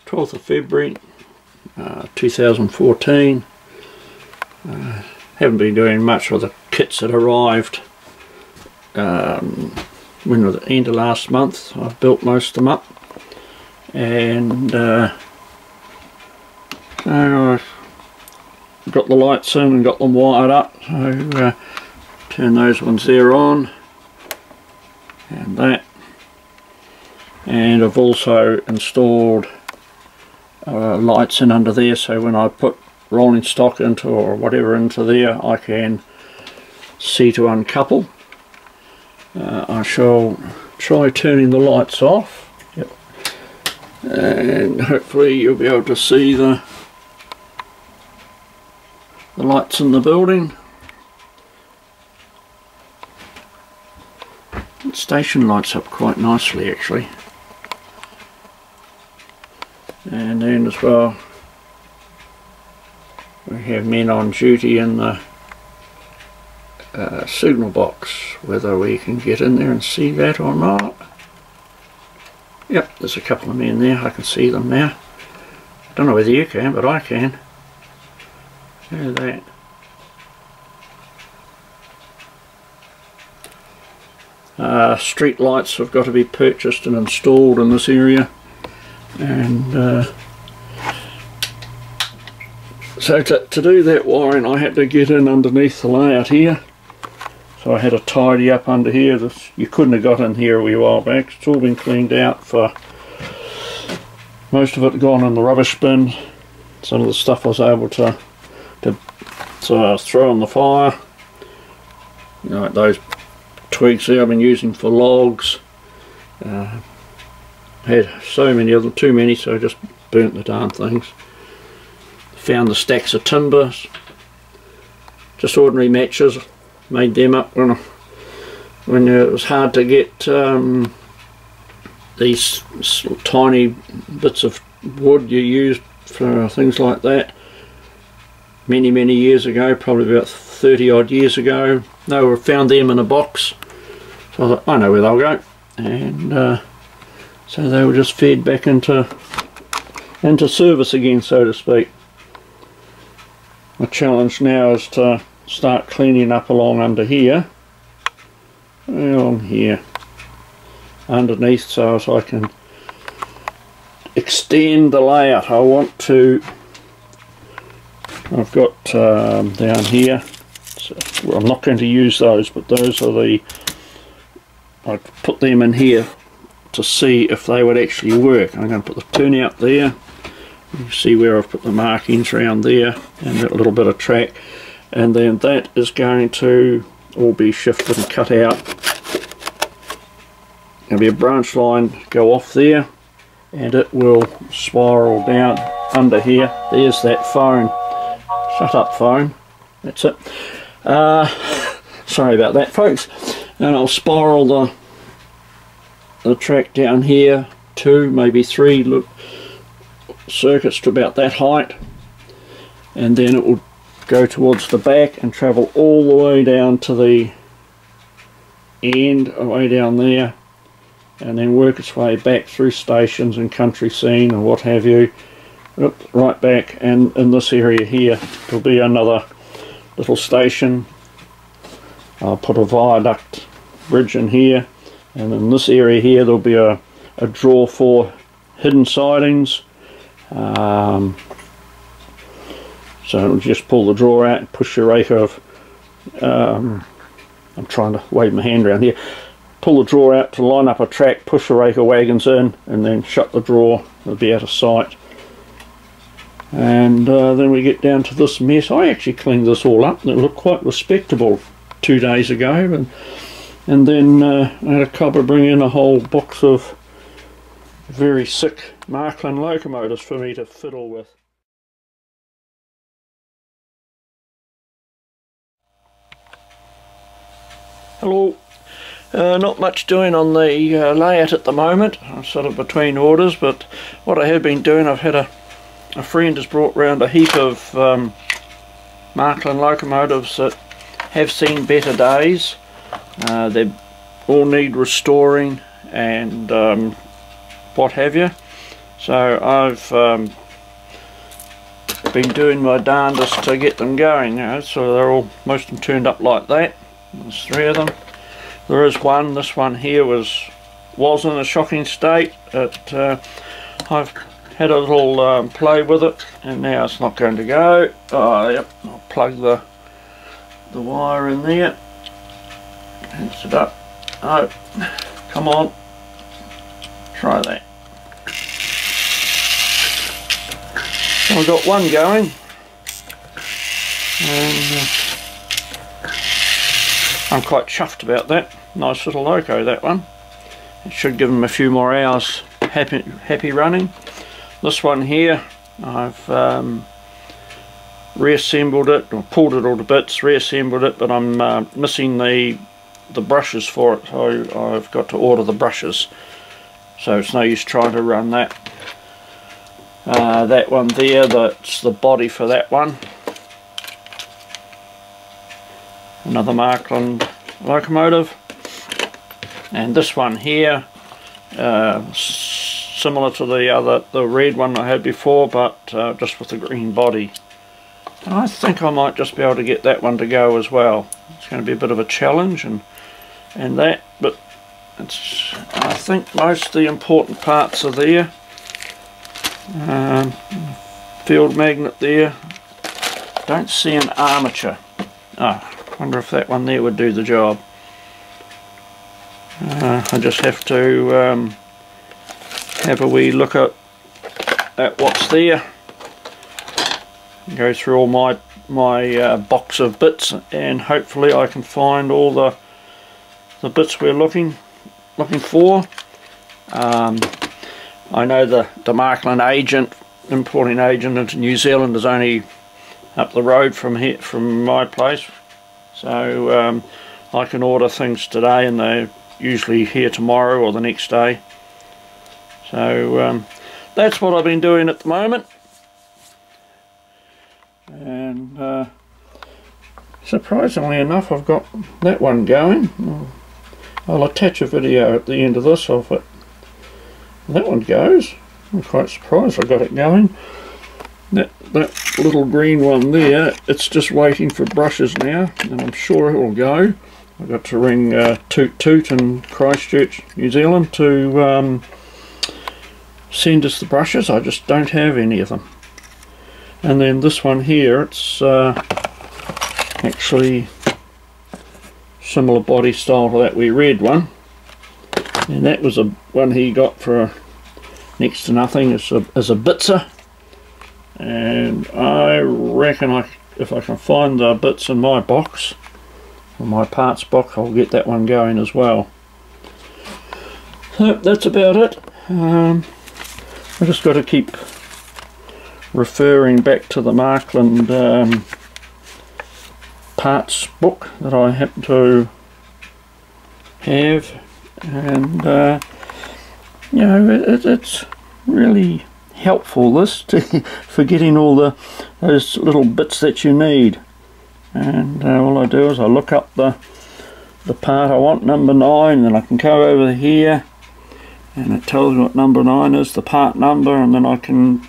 12th of February 2014. Haven't been doing much with the kits that arrived when at the end of last month. I've built most of them up, and so I've got the lights in and got them wired up, so turn those ones there on and that, and I've also installed lights in under there, so when I put rolling stock into or whatever into there, I can see to uncouple. I shall try turning the lights off. Yep. And hopefully you'll be able to see the lights in the building. The station lights up quite nicely actually. And then as well we have men on duty in the signal box, whether we can get in there and see that or not. Yep, there's a couple of men there, I can see them now. Don't know whether you can, but I can. Look at that. Street lights have got to be purchased and installed in this area, and so to do that wiring I had to get in underneath the layout here. So I had to tidy up under here. You couldn't have got in here a wee while back. It's all been cleaned out, for most of it gone in the rubbish bin. Some of the stuff I was able to throw on the fire. You know, like those twigs there I've been using for logs. Had so many of them, too many, so I just burnt the darn things. Found the stacks of timber, just ordinary matches. Made them up when it was hard to get these tiny bits of wood you used for things like that many years ago, probably about 30 odd years ago. No, I found them in a box, so I thought, I know where they'll go, and so they were just fed back into service again, so to speak. My challenge now is to start cleaning up along under here, along here, underneath, so as I can extend the layout. I want to, I've got down here, so, well, I'm not going to use those, but those are the, I put them in here to see if they would actually work. I'm going to put the turnout there. You see where I've put the markings around there, and that little bit of track. And then that is going to all be shifted and cut out. There'll be a branch line go off there, and it will spiral down under here. There's that phone. Shut up, phone. That's it. Sorry about that, folks. And I'll spiral the track down here, 2, maybe 3 circuits to about that height, and then it will go towards the back and travel all the way down to the end, way down there, and then work its way back through stations and country scene and what have you, right back. And in this area here there'll be another little station. I'll put a viaduct bridge in here, and in this area here there'll be a draw for hidden sidings. So it'll just pull the drawer out and push your rake of, I'm trying to wave my hand around here, pull the drawer out to line up a track, push a rake of wagons in, and then shut the drawer. It'll be out of sight. And then we get down to this mess. I actually cleaned this all up and it looked quite respectable 2 days ago, and then I had a cobber bring in a whole box of very sick Marklin locomotives for me to fiddle with. Hello. Not much doing on the layout at the moment. I'm sort of between orders, but what I have been doing, I've had a friend has brought round a heap of Marklin locomotives that have seen better days. They all need restoring and what have you. So I've been doing my darndest to get them going, you know, so they're all, most of them turned up like that. There's 3 of them. There is one, this one here was in a shocking state. I've had a little play with it, and now it's not going to go. Oh yep, I'll plug the wire in there. Pinch it up. Oh, come on. Try that. So I've got one going, and I'm quite chuffed about that. Nice little loco, that one. It should give them a few more hours happy running. This one here, I've reassembled it, or pulled it all to bits, reassembled it, but I'm missing the brushes for it, so I've got to order the brushes. So it's no use trying to run that. That one there, that's the body for that one. Another Marklin locomotive. And this one here, similar to the red one I had before, but just with the green body. And I think I might just be able to get that one to go as well. It's going to be a bit of a challenge and that, but I think most of the important parts are there. Field magnet there. Don't see an armature. I wonder if that one there would do the job. I just have to have a wee look at what's there. Go through all my box of bits, and hopefully I can find all the bits we're looking for. I know the Marklin agent, importing agent into New Zealand, is only up the road from here, from my place, so I can order things today and they're usually here tomorrow or the next day. So that's what I've been doing at the moment, and surprisingly enough I've got that one going. I'll attach a video at the end of this of it. That one goes. I'm quite surprised I got it going. That little green one there, it's just waiting for brushes now, and I'm sure it will go. I've got to ring Toot Toot in Christchurch, New Zealand, to send us the brushes. I just don't have any of them. And then this one here, it's actually similar body style to that wee red one, and that was a one he got for next to nothing as a bitzer. And I reckon if I can find the bits in my box, or my parts box, I'll get that one going as well. So that's about it. I just got to keep referring back to the Marklin parts book that I happen to have, and you know, it's really helpful, this, for getting all those little bits that you need. And all I do is I look up the part I want, number 9, then I can go over here and it tells me what number 9 is, the part number, and then I can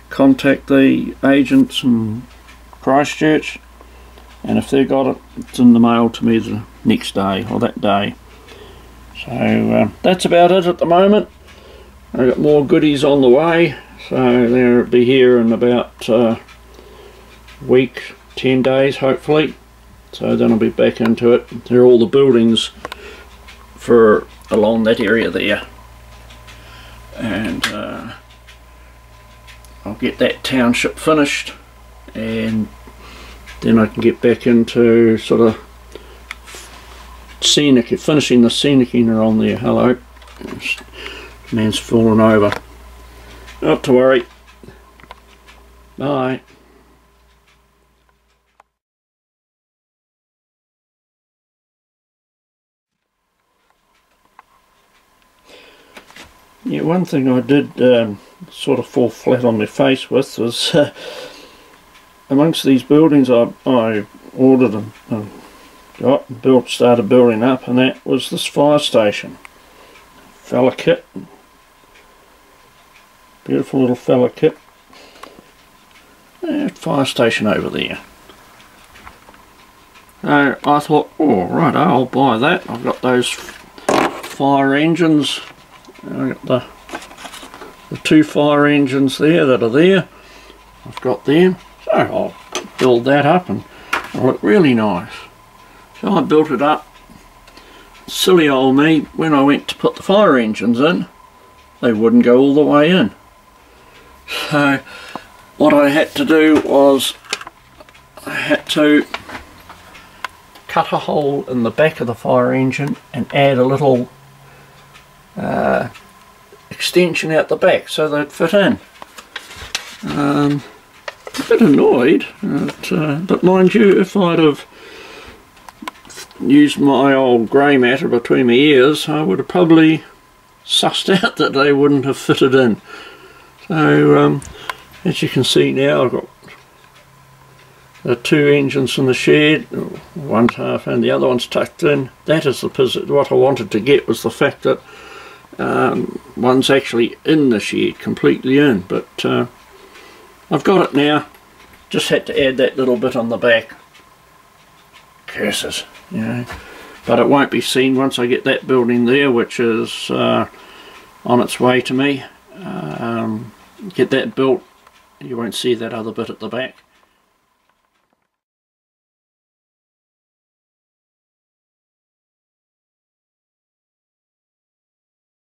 contact the agents in Christchurch, and if they've got it, it's in the mail to me the next day or that day. So that's about it at the moment. I've got more goodies on the way, so they'll be here in about a week, 10 days hopefully. So then I'll be back into it. There are all the buildings for along that area there, and I'll get that township finished, and then I can get back into sort of scenic, finishing the scenicing on there. Hello, man's fallen over. Not to worry. Bye. Yeah, one thing I did sort of fall flat on my face with was amongst these buildings I ordered and started building up, and that was this fire station. Fella kit, Beautiful little fella kit. Fire station over there. So I thought, oh right, I'll buy that. I've got those fire engines. I've got the 2 fire engines there that are there. I've got them. So I'll build that up and it'll look really nice. So I built it up. Silly old me, when I went to put the fire engines in, they wouldn't go all the way in. So what I had to do was I had to cut a hole in the back of the fire engine and add a little extension out the back so they'd fit in. A bit annoyed, but mind you, if I'd have used my old grey matter between my ears, I would have probably sussed out that they wouldn't have fitted in. So as you can see now, I've got the 2 engines in the shed, one's half and the other one's tucked in. That is what I wanted to get, was the fact that one's actually in the shed, completely in, but I've got it now. Just had to add that little bit on the back. Curses, you know, but it won't be seen once I get that building there, which is on its way to me. Get that built, you won't see that other bit at the back.